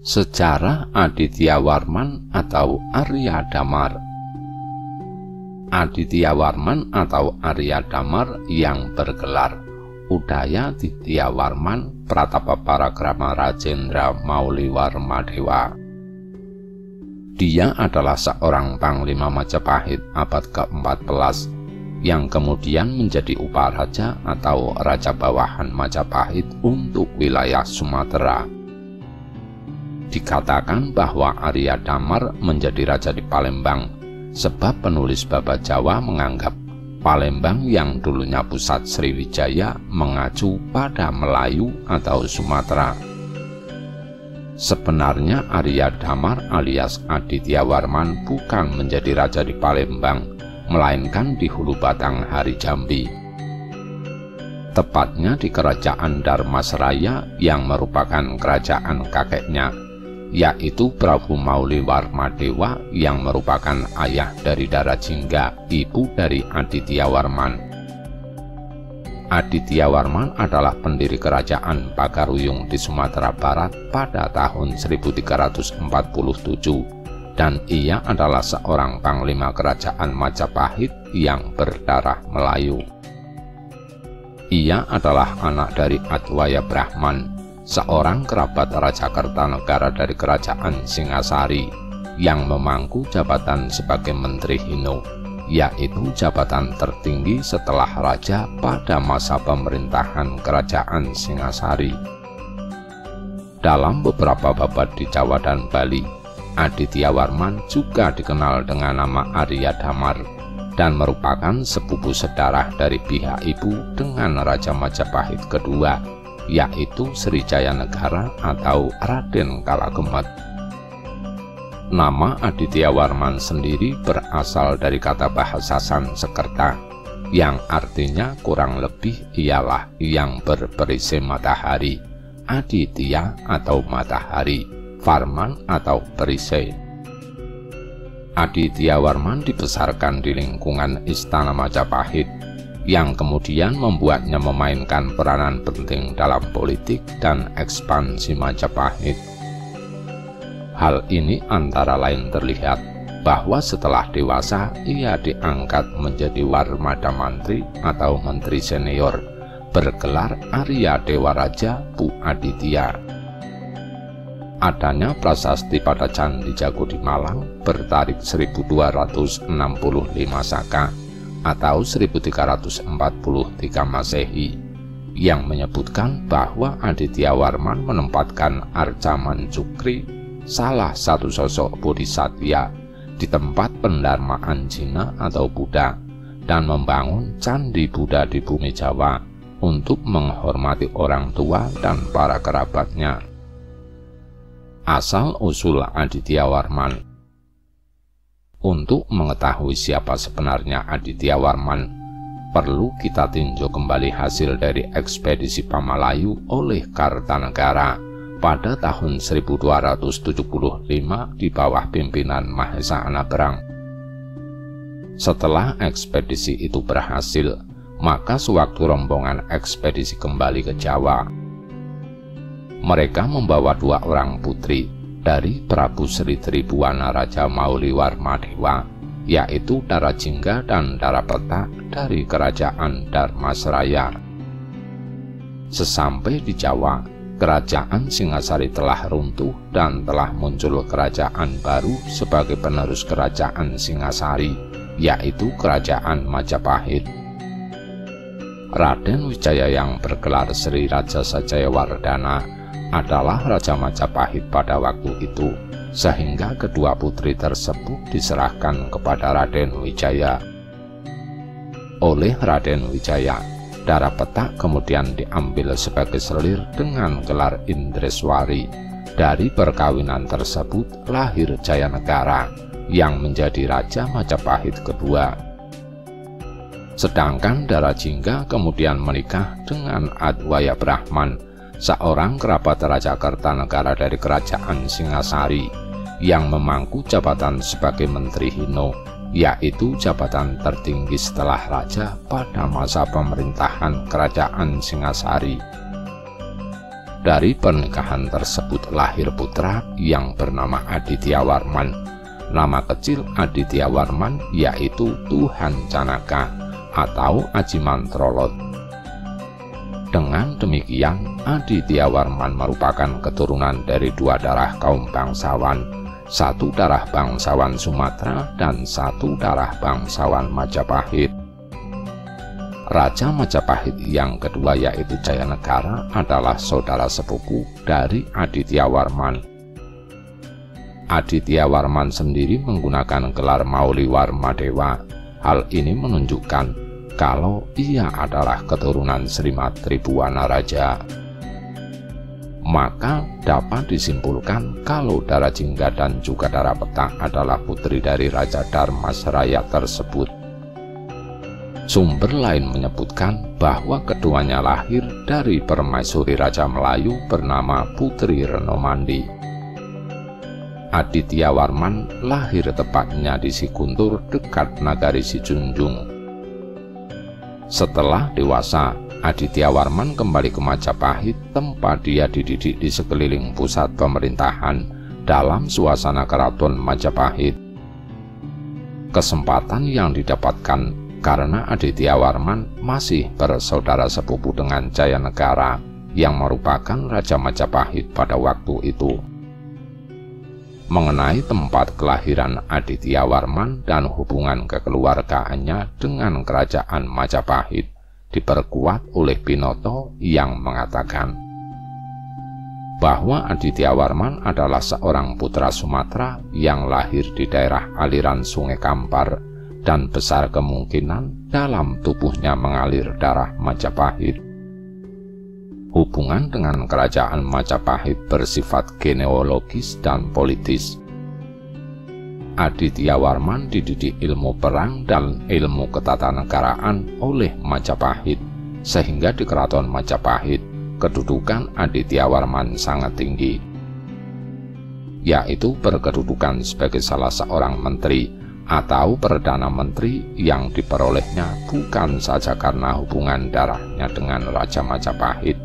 Sejarah Adityawarman atau Arya Damar. Adityawarman atau Arya Damar yang bergelar Udayadityawarman Pratapaparakrama Rajendra Mauliwarmadewa. Dia adalah seorang panglima Majapahit abad ke-14 yang kemudian menjadi uparaja atau raja bawahan Majapahit untuk wilayah Sumatera. Dikatakan bahwa Arya Damar menjadi raja di Palembang sebab penulis Baba Jawa menganggap Palembang yang dulunya pusat Sriwijaya mengacu pada Melayu atau Sumatera. Sebenarnya Arya Damar alias Adityawarman bukan menjadi raja di Palembang, melainkan di Hulu Batang Hari Jambi. Tepatnya di kerajaan Dharmasraya yang merupakan kerajaan kakeknya, yaitu Prabu Mauliwarmadewa yang merupakan ayah dari Darajingga, ibu dari Adityawarman. Adityawarman adalah pendiri kerajaan Pagaruyung di Sumatera Barat pada tahun 1347 dan ia adalah seorang panglima kerajaan Majapahit yang berdarah Melayu. Ia adalah anak dari Adwaya Brahman, seorang kerabat Raja Kertanegara dari kerajaan Singasari yang memangku jabatan sebagai Menteri Hino, yaitu jabatan tertinggi setelah raja pada masa pemerintahan kerajaan Singasari. Dalam beberapa babad di Jawa dan Bali, Adityawarman juga dikenal dengan nama Arya Damar dan merupakan sepupu sedarah dari pihak ibu dengan Raja Majapahit kedua, yaitu Srijaya Negara atau Raden Kalagemet. Nama Adityawarman sendiri berasal dari kata bahasa Sanskerta yang artinya kurang lebih ialah yang berperisai matahari, Aditya atau matahari, Varman atau perisai. Adityawarman dibesarkan di lingkungan Istana Majapahit yang kemudian membuatnya memainkan peranan penting dalam politik dan ekspansi Majapahit. Hal ini antara lain terlihat bahwa setelah dewasa ia diangkat menjadi Warmada Mantri atau Menteri Senior bergelar Arya Dewa Raja Bu Aditya. Adanya prasasti pada Candi Jago di Malang bertarik 1265 Saka atau 1343 Masehi yang menyebutkan bahwa Adityawarman menempatkan Arcaman Cukri, salah satu sosok bodhisatya, di tempat pendarmaan Jina atau Buddha dan membangun Candi Buddha di bumi Jawa untuk menghormati orang tua dan para kerabatnya. Asal-usul Adityawarman. Untuk mengetahui siapa sebenarnya Adityawarman, perlu kita tinjau kembali hasil dari ekspedisi Pamalayu oleh Kartanegara pada tahun 1275 di bawah pimpinan Mahesa Anagrang. Setelah ekspedisi itu berhasil, maka sewaktu rombongan ekspedisi kembali ke Jawa, mereka membawa 2 orang putri dari Prabu Sri Tribuana Raja Mauliwarmadewa, yaitu Darajingga dan Darapeta dari kerajaan Dharmasraya. Sesampai di Jawa, kerajaan Singasari telah runtuh dan telah muncul kerajaan baru sebagai penerus kerajaan Singasari, yaitu kerajaan Majapahit. Raden Wijaya yang bergelar Sri Raja Sajayawardana adalah Raja Majapahit pada waktu itu, sehingga kedua putri tersebut diserahkan kepada Raden Wijaya. Oleh Raden Wijaya, Darapeta kemudian diambil sebagai selir dengan gelar Indreswari. Dari perkawinan tersebut lahir Jayanegara yang menjadi Raja Majapahit kedua. Sedangkan Darajingga kemudian menikah dengan Adwaya Brahman, seorang kerabat Raja Kertanegara dari kerajaan Singasari yang memangku jabatan sebagai Menteri Hino, yaitu jabatan tertinggi setelah raja pada masa pemerintahan kerajaan Singasari. Dari pernikahan tersebut lahir putra yang bernama Aditya Warman. Nama kecil Aditya Warman yaitu Tuhan Canaka atau Aji Mantrolot. Dengan demikian, Aditya Warman merupakan keturunan dari dua darah kaum bangsawan, satu darah bangsawan Sumatera dan satu darah bangsawan Majapahit. Raja Majapahit yang kedua yaitu Jayanegara adalah saudara sepupu dari Aditya Warman. Aditya Warman sendiri menggunakan gelar Mauli Warmadewa. Hal ini menunjukkan kalau ia adalah keturunan Srimat Tribuana Raja. Maka dapat disimpulkan kalau Dara Jingga dan juga Dara Petak adalah putri dari Raja Dharmasraya tersebut. Sumber lain menyebutkan bahwa keduanya lahir dari permaisuri Raja Melayu bernama Putri Renomandi. Aditya Warman lahir tepatnya di Sikuntur dekat nagari Sijunjung. Setelah dewasa, Aditya Warman kembali ke Majapahit, tempat dia dididik di sekeliling pusat pemerintahan dalam suasana keraton Majapahit. Kesempatan yang didapatkan karena Aditya Warman masih bersaudara sepupu dengan Jayanegara yang merupakan Raja Majapahit pada waktu itu. Mengenai tempat kelahiran Aditya Warman dan hubungan kekeluargaannya dengan kerajaan Majapahit diperkuat oleh Binoto yang mengatakan bahwa Aditya Warman adalah seorang putra Sumatera yang lahir di daerah aliran Sungai Kampar dan besar kemungkinan dalam tubuhnya mengalir darah Majapahit. Hubungan dengan kerajaan Majapahit bersifat genealogis dan politis. Aditya Warman dididik ilmu perang dan ilmu ketatanegaraan oleh Majapahit, sehingga di keraton Majapahit kedudukan Aditya Warman sangat tinggi, yaitu berkedudukan sebagai salah seorang menteri atau Perdana Menteri yang diperolehnya bukan saja karena hubungan darahnya dengan Raja Majapahit,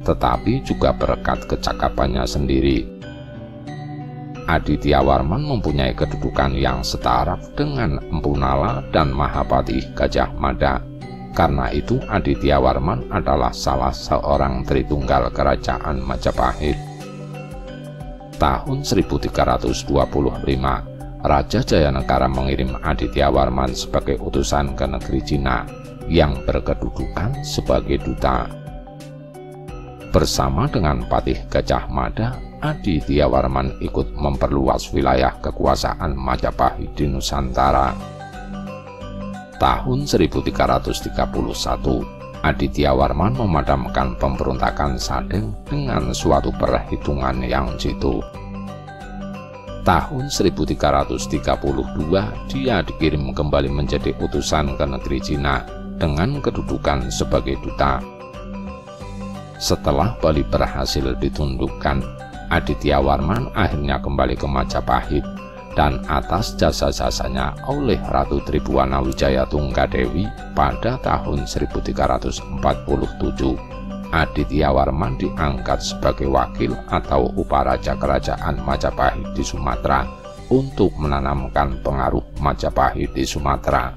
tetapi juga berkat kecakapannya sendiri. Aditya Warman mempunyai kedudukan yang setara dengan Empu Nala dan Mahapatih Gajah Mada. Karena itu Aditya Warman adalah salah seorang Tritunggal Kerajaan Majapahit. Tahun 1325, Raja Jayanegara mengirim Aditya Warman sebagai utusan ke negeri Cina yang berkedudukan sebagai duta. Bersama dengan Patih Gajah Mada, Aditya Warman ikut memperluas wilayah kekuasaan Majapahit di Nusantara. Tahun 1331, Aditya Warman memadamkan pemberontakan Sadeng dengan suatu perhitungan yang jitu. Tahun 1332 dia dikirim kembali menjadi utusan ke negeri Cina dengan kedudukan sebagai duta. Setelah Bali berhasil ditundukkan, Aditya Warman akhirnya kembali ke Majapahit dan atas jasa-jasanya oleh Ratu Tribuana Wijaya Tunggadewi pada tahun 1347. Aditya Warman diangkat sebagai wakil atau uparaja kerajaan Majapahit di Sumatera untuk menanamkan pengaruh Majapahit di Sumatera.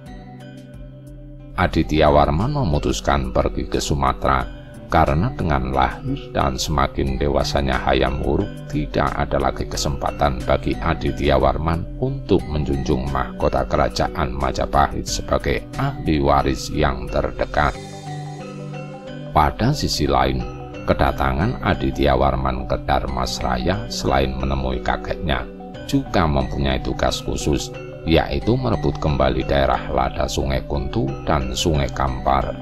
Aditya Warman memutuskan pergi ke Sumatera karena dengan lahir dan semakin dewasanya Hayam Wuruk tidak ada lagi kesempatan bagi Aditya Warman untuk menjunjung mahkota kerajaan Majapahit sebagai ahli waris yang terdekat. Pada sisi lain, kedatangan Aditya Warman ke Dharmasraya selain menemui kakeknya, juga mempunyai tugas khusus, yaitu merebut kembali daerah lada Sungai Kuntu dan Sungai Kampar.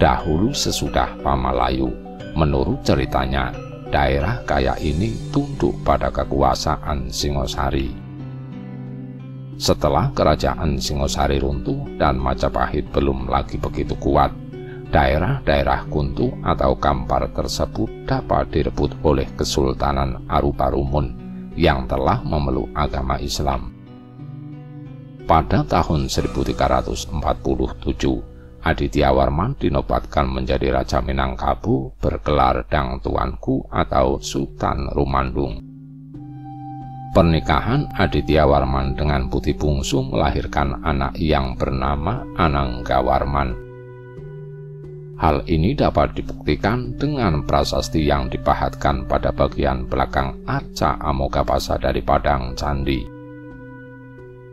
Dahulu sesudah Pamalayu, menurut ceritanya, daerah kaya ini tunduk pada kekuasaan Singosari. Setelah kerajaan Singosari runtuh dan Majapahit belum lagi begitu kuat, daerah-daerah Kuntu atau Kampar tersebut dapat direbut oleh Kesultanan Aruparumun yang telah memeluk agama Islam. Pada tahun 1347, Adityawarman dinobatkan menjadi Raja Minangkabau bergelar Dang Tuanku atau Sultan Rumandung. Pernikahan Adityawarman dengan putri bungsu melahirkan anak yang bernama Ananggawarman. Hal ini dapat dibuktikan dengan prasasti yang dipahatkan pada bagian belakang arca Amogapasa dari padang candi.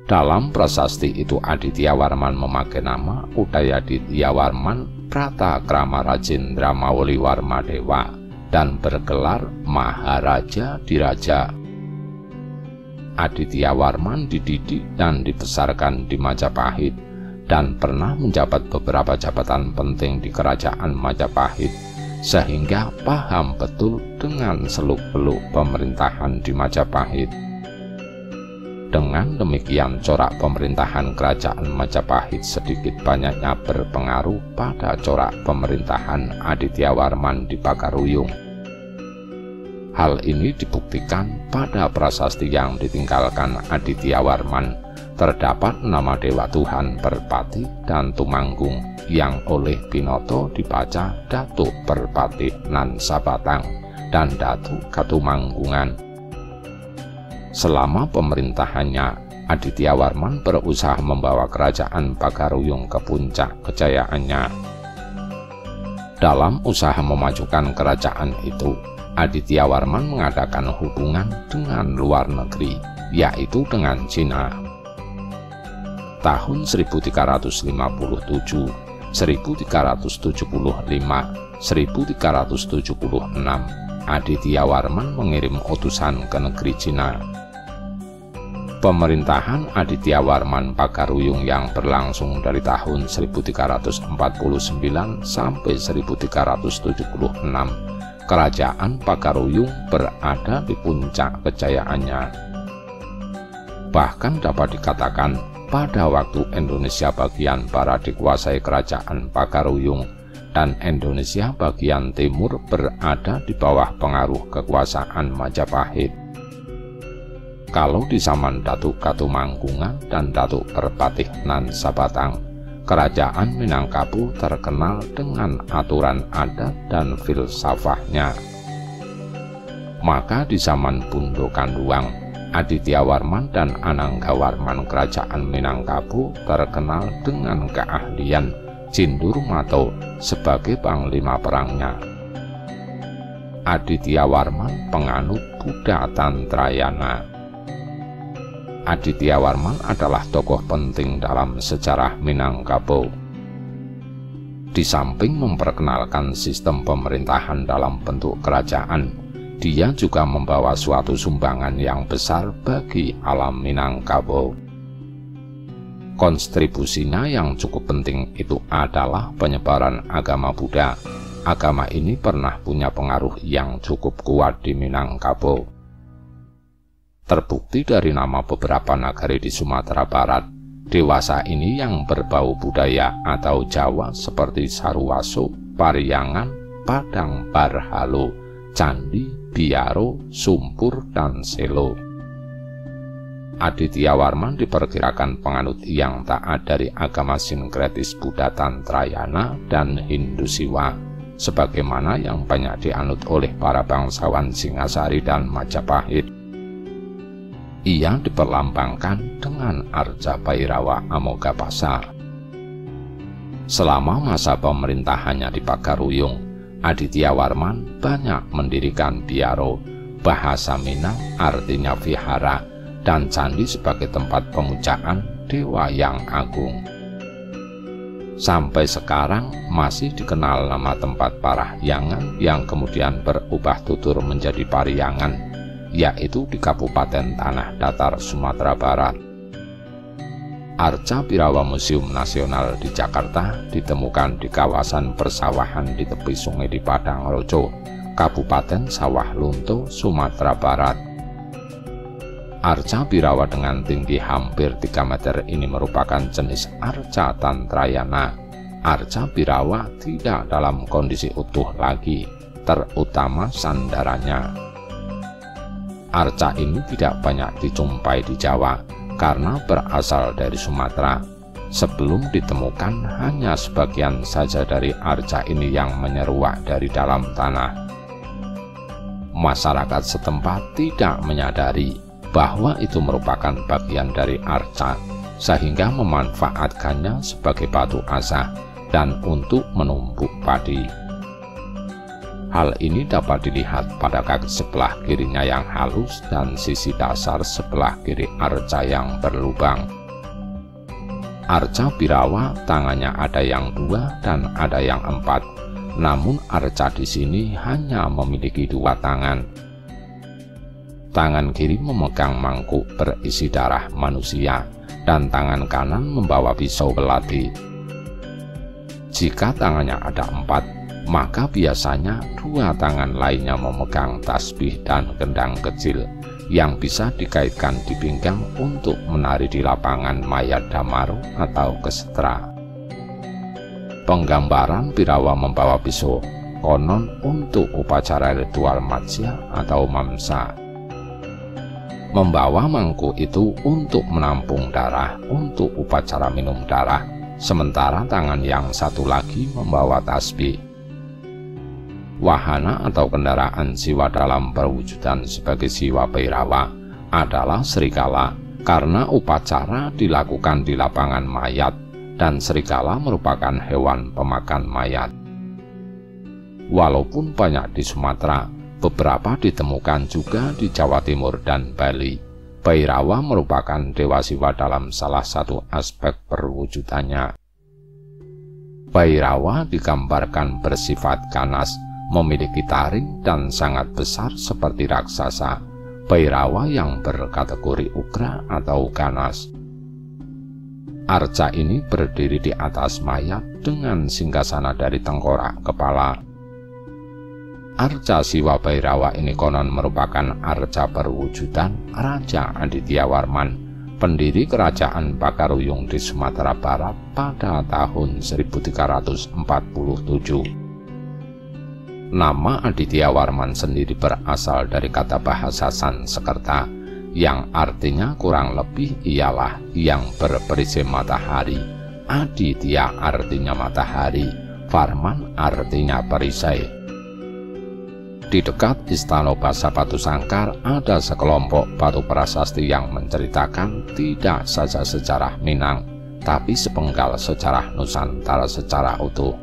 Dalam prasasti itu Adityawarman memakai nama Udayadityawarman Pratakrama Rajendra Mauliwarma Dewa dan bergelar Maharaja Diraja. Adityawarman dididik dan dibesarkan di Majapahit dan pernah menjabat beberapa jabatan penting di kerajaan Majapahit, sehingga paham betul dengan seluk-beluk pemerintahan di Majapahit. Dengan demikian, corak pemerintahan kerajaan Majapahit sedikit banyaknya berpengaruh pada corak pemerintahan Adityawarman di Pagaruyung. Hal ini dibuktikan pada prasasti yang ditinggalkan Adityawarman. Terdapat nama Dewa Tuhan Perpati dan Tumanggung yang oleh Binoto dibaca Datuk Perpati nan Sabatang dan Datuk Katumanggungan. Selama pemerintahannya, Adityawarman berusaha membawa kerajaan Pagaruyung ke puncak kejayaannya. Dalam usaha memajukan kerajaan itu, Adityawarman mengadakan hubungan dengan luar negeri, yaitu dengan Cina. Tahun 1357, 1375, 1376, Adityawarman mengirim utusan ke negeri Cina. Pemerintahan Adityawarman Pagaruyung yang berlangsung dari tahun 1349 sampai 1376, kerajaan Pagaruyung berada di puncak kejayaannya. Bahkan dapat dikatakan pada waktu Indonesia bagian barat dikuasai kerajaan Pagaruyung dan Indonesia bagian timur berada di bawah pengaruh kekuasaan Majapahit. Kalau di zaman Datuk Katumanggungan dan Datuk Perpatih nan Sabatang, kerajaan Minangkabau terkenal dengan aturan adat dan filsafahnya. Maka di zaman Bundo Kanduang, Adityawarman dan Ananggawarman kerajaan Minangkabau terkenal dengan keahlian Cindurmato sebagai panglima perangnya. Adityawarman penganut Buddha Tantrayana. Adityawarman adalah tokoh penting dalam sejarah Minangkabau. Di samping memperkenalkan sistem pemerintahan dalam bentuk kerajaan, dia juga membawa suatu sumbangan yang besar bagi alam Minangkabau. Kontribusinya yang cukup penting itu adalah penyebaran agama Buddha. Agama ini pernah punya pengaruh yang cukup kuat di Minangkabau. Terbukti dari nama beberapa nagari di Sumatera Barat, dewasa ini yang berbau budaya atau Jawa seperti Saruwaso, Pariangan, Padang Barhalo, Candi, Biaro, Sumpur, dan Selo. Adityawarman diperkirakan penganut yang taat dari agama sinkretis Buddha Tantrayana dan Hindu Siwa, sebagaimana yang banyak dianut oleh para bangsawan Singasari dan Majapahit. Ia diperlambangkan dengan arca Bhairawa Amogapasa. Selama masa pemerintahannya di Pagaruyung, Adityawarman banyak mendirikan biaro, bahasa Minang artinya vihara, dan candi sebagai tempat pemujaan Dewa yang Agung. Sampai sekarang masih dikenal nama tempat Parahyangan yang kemudian berubah tutur menjadi Pariangan, yaitu di Kabupaten Tanah Datar, Sumatera Barat. Arca Bhairawa Museum Nasional di Jakarta ditemukan di kawasan persawahan di tepi sungai di Padang-Roco, Kabupaten Sawah Lunto, Sumatera Barat. Arca Bhairawa dengan tinggi hampir 3 meter ini merupakan jenis arca Tantrayana. Arca Bhairawa tidak dalam kondisi utuh lagi, terutama sandarannya. Arca ini tidak banyak dijumpai di Jawa karena berasal dari Sumatera. Sebelum ditemukan, hanya sebagian saja dari arca ini yang menyeruak dari dalam tanah. Masyarakat setempat tidak menyadari bahwa itu merupakan bagian dari arca, sehingga memanfaatkannya sebagai batu asah dan untuk menumbuk padi. Hal ini dapat dilihat pada kaki sebelah kirinya yang halus dan sisi dasar sebelah kiri arca yang berlubang. Arca Birawa tangannya ada yang 2 dan ada yang 4, namun arca di sini hanya memiliki 2 tangan. Tangan kiri memegang mangkuk berisi darah manusia dan tangan kanan membawa pisau belati. Jika tangannya ada 4, maka biasanya 2 tangan lainnya memegang tasbih dan gendang kecil yang bisa dikaitkan di pinggang untuk menari di lapangan Maya Damaro atau Kesetra. Penggambaran Birawa membawa pisau konon untuk upacara ritual matsya atau mamsa. Membawa mangkuk itu untuk menampung darah untuk upacara minum darah, sementara tangan yang satu lagi membawa tasbih. Wahana atau kendaraan siwa dalam perwujudan sebagai siwa Bhairawa adalah serigala, karena upacara dilakukan di lapangan mayat dan serigala merupakan hewan pemakan mayat. Walaupun banyak di Sumatera, beberapa ditemukan juga di Jawa Timur dan Bali. Bhairawa merupakan dewa siwa dalam salah satu aspek perwujudannya. Bhairawa digambarkan bersifat ganas, memiliki taring dan sangat besar seperti raksasa. Bhairawa yang berkategori ugra atau ganas. Arca ini berdiri di atas mayat dengan singgasana dari tengkorak kepala. Arca Siwa Bhairawa ini konon merupakan arca perwujudan Raja Adityawarman, pendiri kerajaan Pakaruyung di Sumatera Barat pada tahun 1347. Nama Adityawarman sendiri berasal dari kata bahasa Sanskerta yang artinya kurang lebih ialah yang berperisai matahari. Aditya artinya matahari, Varman artinya perisai. Di dekat Istana Basa Batu Sangkar ada sekelompok batu prasasti yang menceritakan tidak saja sejarah Minang, tapi sepenggal sejarah Nusantara secara utuh.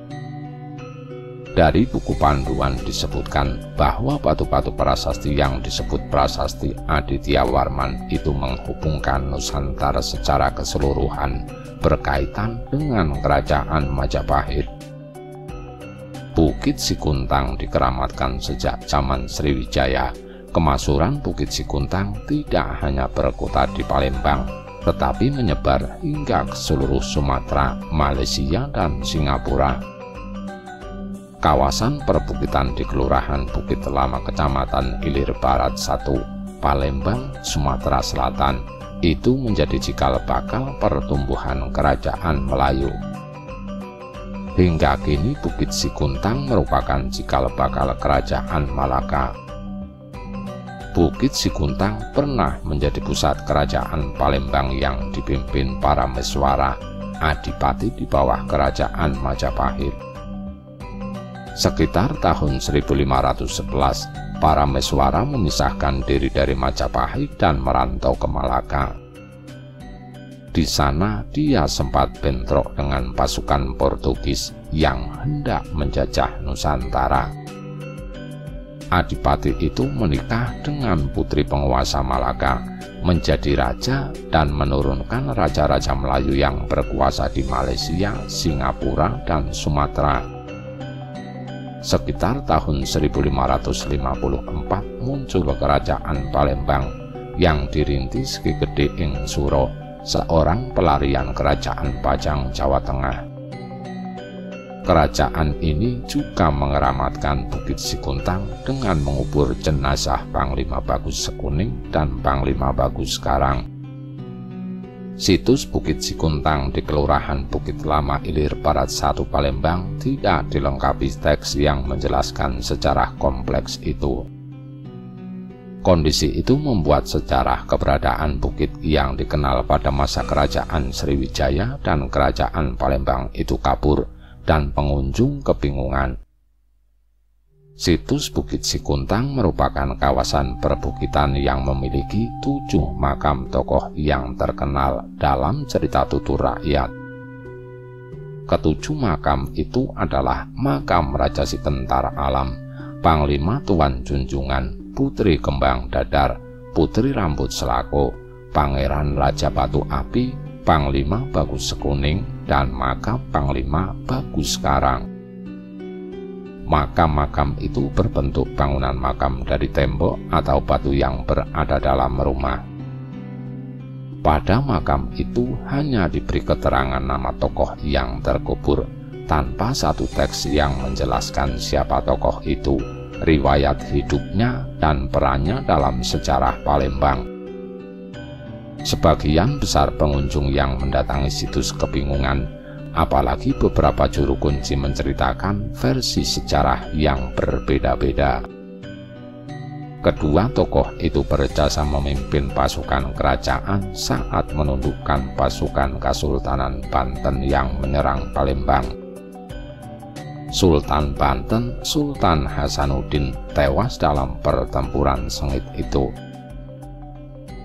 Dari buku panduan disebutkan bahwa batu-batu prasasti yang disebut prasasti Adityawarman itu menghubungkan Nusantara secara keseluruhan berkaitan dengan kerajaan Majapahit. Bukit Sikuntang dikeramatkan sejak zaman Sriwijaya. Kemasuran Bukit Sikuntang tidak hanya berkutat di Palembang, tetapi menyebar hingga ke seluruh Sumatera, Malaysia, dan Singapura. Kawasan perbukitan di Kelurahan Bukit Lama, Kecamatan Ilir Barat 1, Palembang, Sumatera Selatan, itu menjadi cikal bakal pertumbuhan kerajaan Melayu. Hingga kini Bukit Sikuntang merupakan cikal bakal kerajaan Malaka. Bukit Sikuntang pernah menjadi pusat kerajaan Palembang yang dipimpin para Meswara, adipati di bawah kerajaan Majapahit. Sekitar tahun 1511, para Meswara memisahkan diri dari Majapahit dan merantau ke Malaka. Di sana dia sempat bentrok dengan pasukan Portugis yang hendak menjajah Nusantara. Adipati itu menikah dengan putri penguasa Malaka, menjadi raja dan menurunkan raja-raja Melayu yang berkuasa di Malaysia, Singapura, dan Sumatera. Sekitar tahun 1554 muncul kerajaan Palembang yang dirintis Ki Gedhe ing Suro, seorang pelarian kerajaan Pajang Jawa Tengah. Kerajaan ini juga mengeramatkan Bukit Sikuntang dengan mengubur jenazah Panglima Bagus Sekuning dan Panglima Bagus Karang. Situs Bukit Sikuntang di Kelurahan Bukit Lama Ilir Barat 1 Palembang tidak dilengkapi teks yang menjelaskan sejarah kompleks itu. Kondisi itu membuat sejarah keberadaan bukit yang dikenal pada masa kerajaan Sriwijaya dan kerajaan Palembang itu kabur dan pengunjung kebingungan. Situs Bukit Sikuntang merupakan kawasan perbukitan yang memiliki 7 makam tokoh yang terkenal dalam cerita tutur rakyat. Ketujuh makam itu adalah makam Raja Sitentar Alam, Panglima Tuan Junjungan, Putri Kembang Dadar, Putri Rambut Selako, Pangeran Raja Batu Api, Panglima Bagus Sekuning, dan makam Panglima Bagus Karang. Makam-makam itu berbentuk bangunan makam dari tembok atau batu yang berada dalam rumah. Pada makam itu hanya diberi keterangan nama tokoh yang terkubur, tanpa satu teks yang menjelaskan siapa tokoh itu, riwayat hidupnya, dan perannya dalam sejarah Palembang. Sebagian besar pengunjung yang mendatangi situs kebingungan, apalagi beberapa juru kunci menceritakan versi sejarah yang berbeda-beda. Kedua tokoh itu berjasa memimpin pasukan kerajaan saat menundukkan pasukan Kesultanan Banten yang menyerang Palembang. Sultan Banten, Sultan Hasanuddin, tewas dalam pertempuran sengit itu.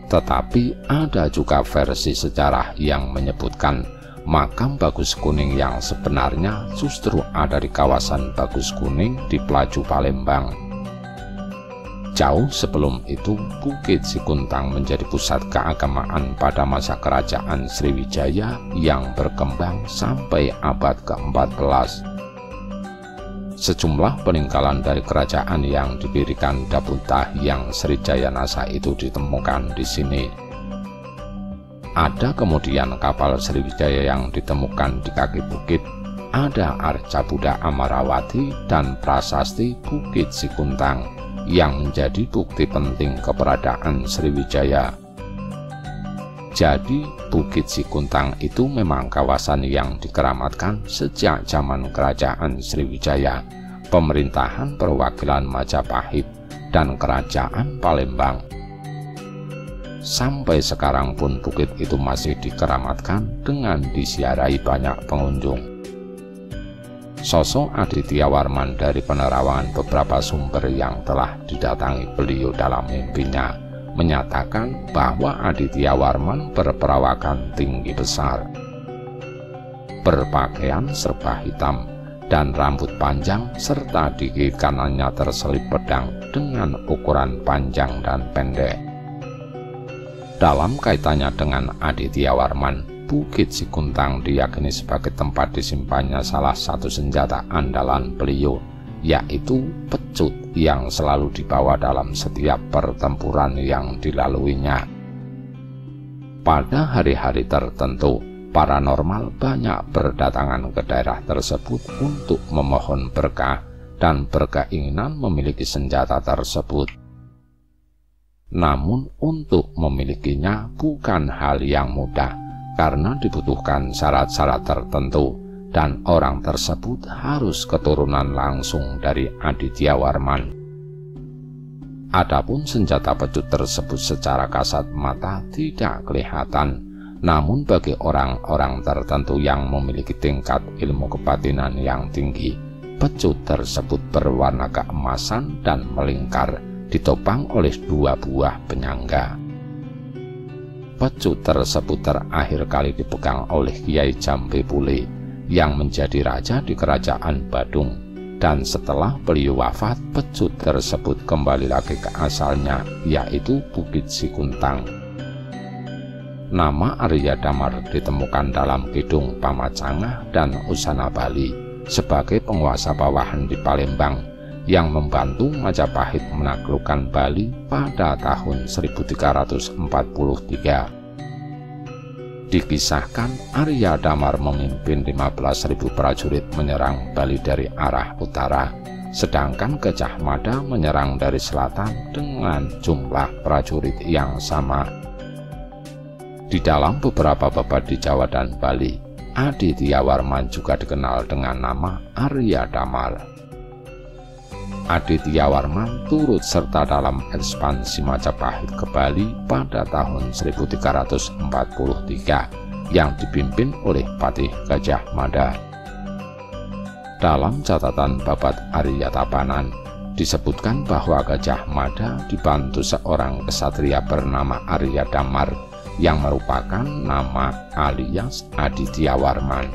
Tetapi ada juga versi sejarah yang menyebutkan makam Bagus Kuning yang sebenarnya justru ada di kawasan Bagus Kuning di Pelaju Palembang. Jauh sebelum itu, Bukit Sikuntang menjadi pusat keagamaan pada masa kerajaan Sriwijaya yang berkembang sampai abad ke-14. Sejumlah peninggalan dari kerajaan yang didirikan Dabuntah yang Sriwijaya Nasa itu ditemukan di sini. Ada kemudian kapal Sriwijaya yang ditemukan di kaki bukit, ada arca Buddha Amarawati dan prasasti Bukit Sikuntang yang menjadi bukti penting keberadaan Sriwijaya. Jadi, Bukit Sikuntang itu memang kawasan yang dikeramatkan sejak zaman kerajaan Sriwijaya, pemerintahan perwakilan Majapahit, dan kerajaan Palembang. Sampai sekarang pun bukit itu masih dikeramatkan dengan disiarai banyak pengunjung. Sosok Aditya Warman dari penerawangan beberapa sumber yang telah didatangi beliau dalam mimpinya menyatakan bahwa Aditya Warman berperawakan tinggi besar, berpakaian serba hitam, dan rambut panjang serta di gigi kanannya terselip pedang dengan ukuran panjang dan pendek. Dalam kaitannya dengan Aditya Warman, Bukit Sikuntang diyakini sebagai tempat disimpannya salah satu senjata andalan beliau, yaitu pecut yang selalu dibawa dalam setiap pertempuran yang dilaluinya. Pada hari-hari tertentu, paranormal banyak berdatangan ke daerah tersebut untuk memohon berkah dan berkeinginan memiliki senjata tersebut. Namun untuk memilikinya bukan hal yang mudah, karena dibutuhkan syarat-syarat tertentu, dan orang tersebut harus keturunan langsung dari Aditya Warman. Adapun senjata pecut tersebut secara kasat mata tidak kelihatan, namun bagi orang-orang tertentu yang memiliki tingkat ilmu kebatinan yang tinggi, pecut tersebut berwarna keemasan dan melingkar, ditopang oleh 2 buah penyangga. Pecut tersebut terakhir kali dipegang oleh Kiai Jambe Pule yang menjadi raja di kerajaan Badung, dan setelah beliau wafat, pecut tersebut kembali lagi ke asalnya, yaitu Bukit Sikuntang. Nama Arya Damar ditemukan dalam Kidung Pamacangah dan Usana Bali sebagai penguasa bawahan di Palembang yang membantu Majapahit menaklukkan Bali pada tahun 1343. Dikisahkan Arya Damar memimpin 15.000 prajurit menyerang Bali dari arah utara, sedangkan Gajah Mada menyerang dari selatan dengan jumlah prajurit yang sama. Di dalam beberapa babad di Jawa dan Bali, Aditya Warman juga dikenal dengan nama Arya Damar. Adityawarman turut serta dalam ekspansi Majapahit ke Bali pada tahun 1343 yang dipimpin oleh Patih Gajah Mada. Dalam catatan Babat Arya Tapanan disebutkan bahwa Gajah Mada dibantu seorang kesatria bernama Arya Damar yang merupakan nama alias Adityawarman.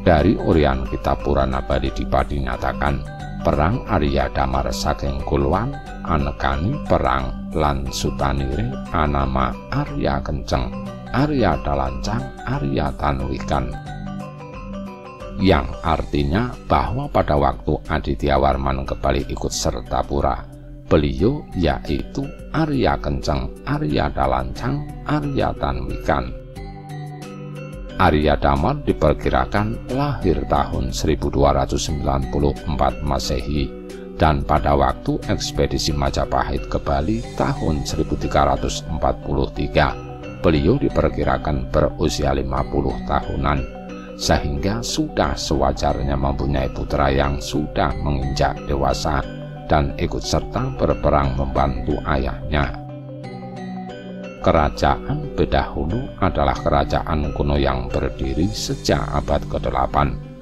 Dari Urian Kitab Purana Bali dinyatakan perang Arya Damar saking Kulwan anekani perang lan sutanire anama Arya Kenceng, Arya Dalancang, Arya Tanwikan, yang artinya bahwa pada waktu Adityawarman kembali ikut serta Pura, beliau yaitu Arya Kenceng, Arya Dalancang, Arya Tanwikan. Arya Damar diperkirakan lahir tahun 1294 Masehi dan pada waktu ekspedisi Majapahit ke Bali tahun 1343 beliau diperkirakan berusia 50 tahunan, sehingga sudah sewajarnya mempunyai putra yang sudah menginjak dewasa dan ikut serta berperang membantu ayahnya. Kerajaan Bedahulu adalah kerajaan kuno yang berdiri sejak abad ke-8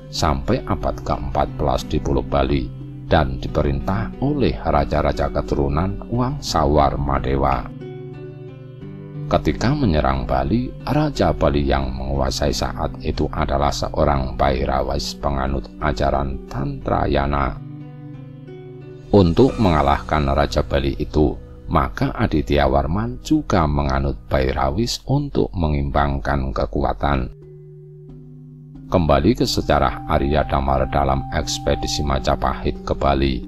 sampai abad ke-14 di Pulau Bali dan diperintah oleh raja-raja keturunan Wangsawarmadewa. Ketika menyerang Bali, Raja Bali yang menguasai saat itu adalah seorang Bairawis penganut ajaran Tantrayana. Untuk mengalahkan Raja Bali itu, maka Adityawarman juga menganut Bairawis untuk mengimbangkan kekuatan. Kembali ke sejarah Arya Damar dalam ekspedisi Majapahit ke Bali.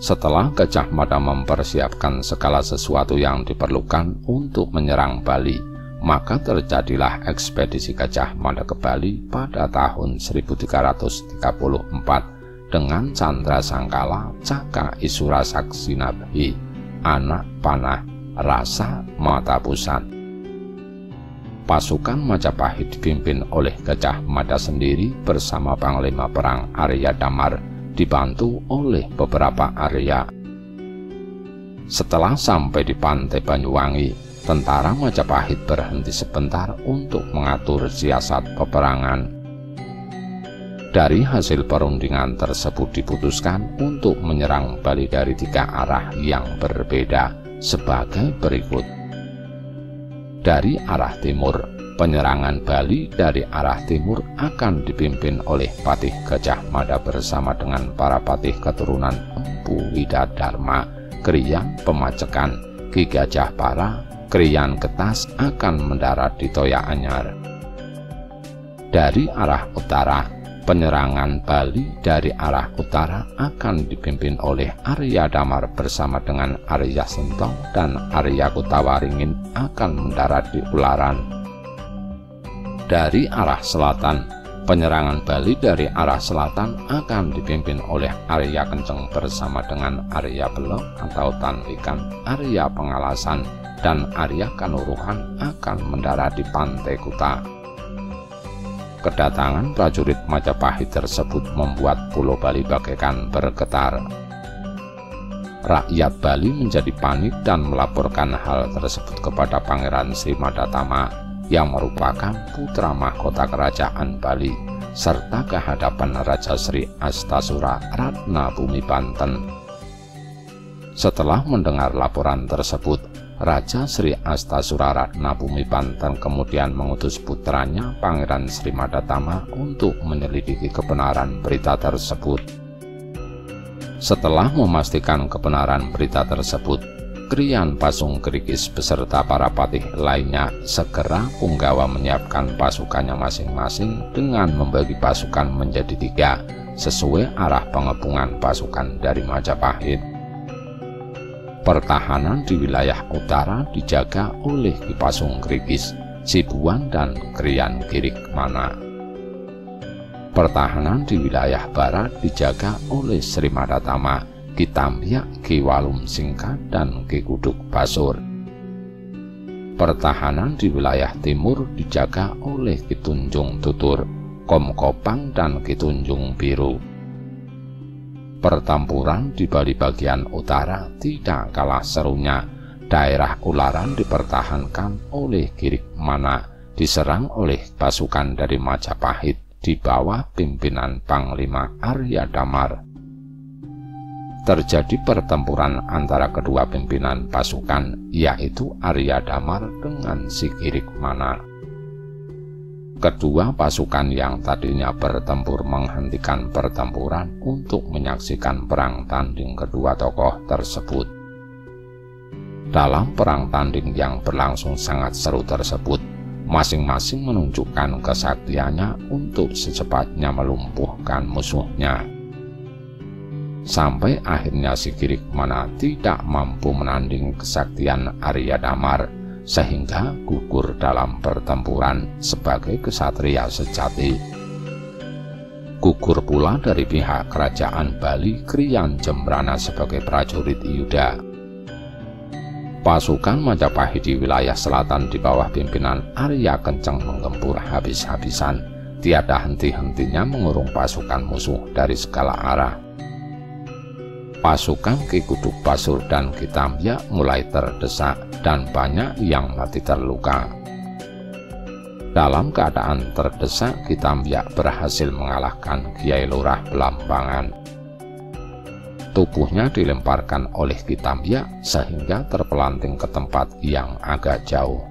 Setelah Gajah Mada mempersiapkan segala sesuatu yang diperlukan untuk menyerang Bali, maka terjadilah ekspedisi Gajah Mada ke Bali pada tahun 1334 dengan Candra Sangkala Caka Isura Saksinabhi, anak panah Rasa Mata Pusat. Pasukan Majapahit dipimpin oleh Gajah Mada sendiri bersama Panglima Perang Arya Damar dibantu oleh beberapa Arya. Setelah sampai di pantai Banyuwangi, tentara Majapahit berhenti sebentar untuk mengatur siasat peperangan. Dari hasil perundingan tersebut diputuskan untuk menyerang Bali dari 3 arah yang berbeda sebagai berikut. Dari arah timur, penyerangan Bali dari arah timur akan dipimpin oleh Patih Gajah Mada bersama dengan para patih keturunan Empu Widadharma, Kriyan Pemacekan, Ki Gajah Para, Kriyan Ketas akan mendarat di Toya Anyar. Dari arah utara, penyerangan Bali dari arah utara akan dipimpin oleh Arya Damar bersama dengan Arya Sentong dan Arya Kutawaringin akan mendarat di Ularan. Dari arah selatan, penyerangan Bali dari arah selatan akan dipimpin oleh Arya Kenceng bersama dengan Arya Belok atau Tanwikan, Arya Pengalasan, dan Arya Kanuruhan akan mendarat di Pantai Kuta. Kedatangan prajurit Majapahit tersebut membuat Pulau Bali bagaikan bergetar. Rakyat Bali menjadi panik dan melaporkan hal tersebut kepada Pangeran Sri Madatama yang merupakan putra mahkota kerajaan Bali serta ke hadapan Raja Sri Astasura Ratna Bumi Banten. Setelah mendengar laporan tersebut, Raja Sri Astasura Ratna Bumi Banten kemudian mengutus putranya Pangeran Sri Madatama untuk menyelidiki kebenaran berita tersebut. Setelah memastikan kebenaran berita tersebut, Kriyan Pasungkrikis beserta para patih lainnya segera punggawa menyiapkan pasukannya masing-masing dengan membagi pasukan menjadi 3 sesuai arah pengepungan pasukan dari Majapahit. Pertahanan di wilayah utara dijaga oleh Ki Pasungkrikis, Sibuan, dan Kriyan Girikmana. Pertahanan di wilayah barat dijaga oleh Sri Madatama, Ki Tambyak, Ki Walum Singka, dan Ki Kuduk Basur. Pertahanan di wilayah timur dijaga oleh Ki Tunjung Tutur, Kom Kopang, dan Ki Tunjung Biru. Pertempuran di Bali bagian utara tidak kalah serunya. Daerah Ularan dipertahankan oleh Girik Mana, diserang oleh pasukan dari Majapahit di bawah pimpinan Panglima Arya Damar. Terjadi pertempuran antara kedua pimpinan pasukan, yaitu Arya Damar dengan si Girik Mana. Kedua pasukan yang tadinya bertempur menghentikan pertempuran untuk menyaksikan perang tanding kedua tokoh tersebut. Dalam perang tanding yang berlangsung sangat seru tersebut, masing-masing menunjukkan kesaktiannya untuk secepatnya melumpuhkan musuhnya. Sampai akhirnya si Girik Mana tidak mampu menandingi kesaktian Arya Damar, sehingga gugur dalam pertempuran sebagai kesatria sejati. Gugur pula dari pihak kerajaan Bali Kriyan Jembrana sebagai prajurit Yuda. Pasukan Majapahit di wilayah selatan di bawah pimpinan Arya Kenceng menggempur habis-habisan, tiada henti-hentinya mengurung pasukan musuh dari segala arah. Pasukan Ki Kuduk Basur dan Ki Tambya mulai terdesak dan banyak yang mati terluka. Dalam keadaan terdesak, Ki Tambya berhasil mengalahkan Kiai Lurah Belambangan. Tubuhnya dilemparkan oleh Ki Tambya sehingga terpelanting ke tempat yang agak jauh.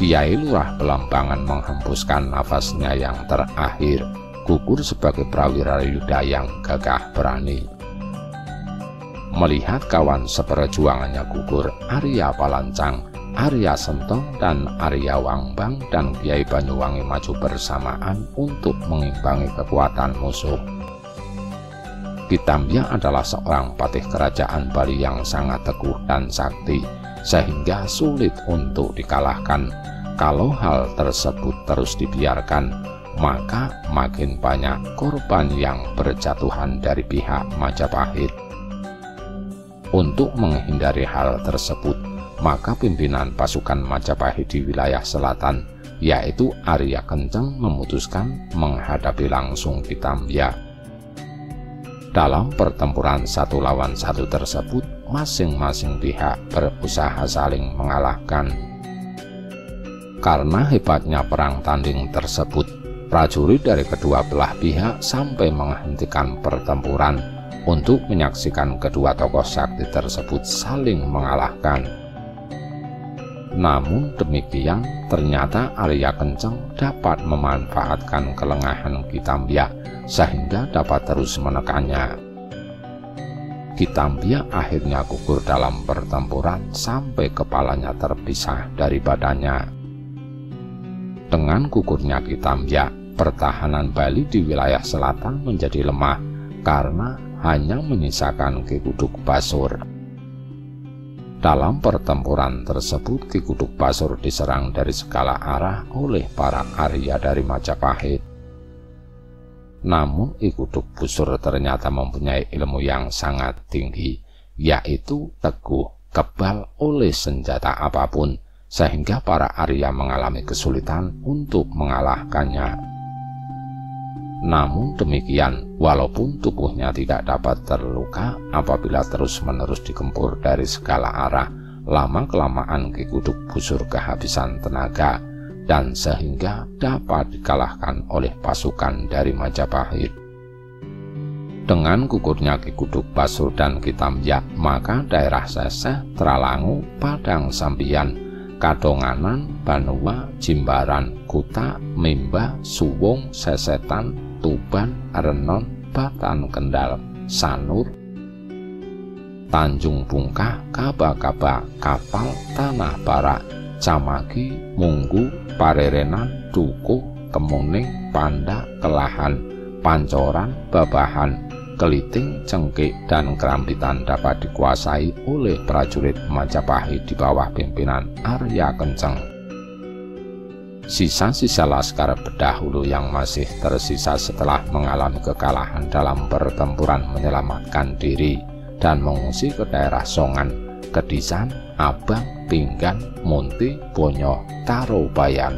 Kiai Lurah Belambangan menghembuskan nafasnya yang terakhir, gugur sebagai prawira Yuda yang gagah berani. Melihat kawan seperjuangannya gugur, Arya Palancang, Arya Sentong, dan Arya Wangbang dan Kiai Banyuwangi maju bersamaan untuk mengimbangi kekuatan musuh. Ki Tambya adalah seorang patih kerajaan Bali yang sangat teguh dan sakti, sehingga sulit untuk dikalahkan. Kalau hal tersebut terus dibiarkan, maka makin banyak korban yang berjatuhan dari pihak Majapahit. Untuk menghindari hal tersebut, maka pimpinan pasukan Majapahit di wilayah selatan, yaitu Arya Kenceng, memutuskan menghadapi langsung Ki Tambya. Dalam pertempuran satu lawan satu tersebut, masing-masing pihak berusaha saling mengalahkan. Karena hebatnya perang tanding tersebut, prajurit dari kedua belah pihak sampai menghentikan pertempuran untuk menyaksikan kedua tokoh sakti tersebut saling mengalahkan. Namun demikian, ternyata Arya Kenceng dapat memanfaatkan kelengahan Ki Tambya sehingga dapat terus menekannya. Ki Tambya akhirnya gugur dalam pertempuran sampai kepalanya terpisah dari badannya. Dengan gugurnya Ki Tambya, pertahanan Bali di wilayah selatan menjadi lemah karena hanya menyisakan Ki Kuduk Basur. Dalam pertempuran tersebut, Ki Kuduk Basur diserang dari segala arah oleh para Arya dari Majapahit. Namun Ki Kuduk Basur ternyata mempunyai ilmu yang sangat tinggi, yaitu teguh, kebal oleh senjata apapun, sehingga para Arya mengalami kesulitan untuk mengalahkannya. Namun demikian, walaupun tubuhnya tidak dapat terluka apabila terus-menerus digempur dari segala arah, lama-kelamaan Ki Kuduk Basur kehabisan tenaga, dan sehingga dapat dikalahkan oleh pasukan dari Majapahit. Dengan gugurnya Ki Kuduk Basur dan Ki Tambya, maka daerah Seseh, Tralangu, Padang Sambian, Kadonganan, Banua, Jimbaran, Kuta, Mimba, Suwung, Sesetan, Tuban, Renon, Batan Kendal, Sanur, Tanjung Bungkah, Kaba-Kaba, Kapal, Tanah Barak, Camagi, Munggu, Parerenan, Dukuh, Kemuning, Panda, Kelahan, Pancoran, Babahan, Keliting, Cengkik, dan Kerambitan dapat dikuasai oleh prajurit Majapahit di bawah pimpinan Arya Kenceng. Sisa-sisa laskar berdahulu yang masih tersisa setelah mengalami kekalahan dalam pertempuran menyelamatkan diri dan mengungsi ke daerah Songan, Kedisan, Abang, Pinggan, Munti, Bonyoh, Tarubayan.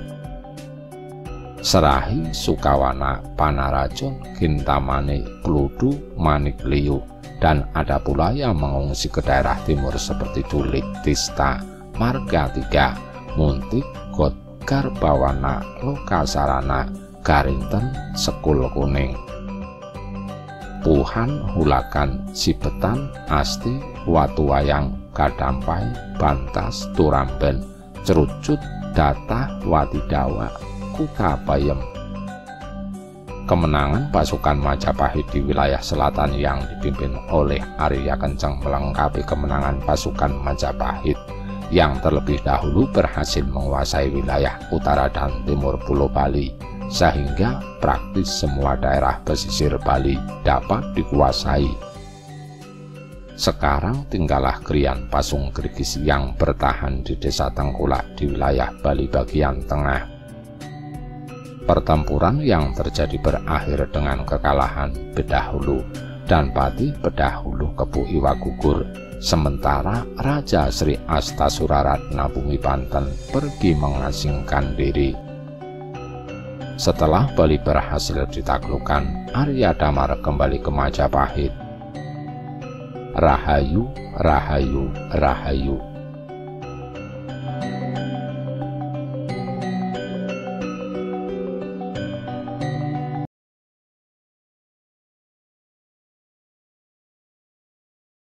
Serahi Sukawana Panaracun Kintamani Kludu Manik Liu, dan ada pula yang mengungsi ke daerah timur seperti Culik, Tista, Marga 3, Muntik, Got, Garbawana, Lokasarana, Garinten, Sekul Kuning, Puhan, Hulakan, Sibetan, Asti, Watuwayang, Kadampai, Bantas, Turamben, Cerucut, Datah, Watidawa, Kutapayem. Kemenangan pasukan Majapahit di wilayah selatan yang dipimpin oleh Arya Kenceng melengkapi kemenangan pasukan Majapahit yang terlebih dahulu berhasil menguasai wilayah utara dan timur Pulau Bali, sehingga praktis semua daerah pesisir Bali dapat dikuasai. Sekarang tinggallah Krian Pasung Grigis yang bertahan di Desa Tengkulak di wilayah Bali bagian tengah. Pertempuran yang terjadi berakhir dengan kekalahan Bedahulu dan Pati Bedahulu Kepu Iwa gugur, sementara Raja Sri Astasuraratna Bumi Banten pergi mengasingkan diri. Setelah Bali berhasil ditaklukkan, Arya Damar kembali ke Majapahit. Rahayu, Rahayu, Rahayu.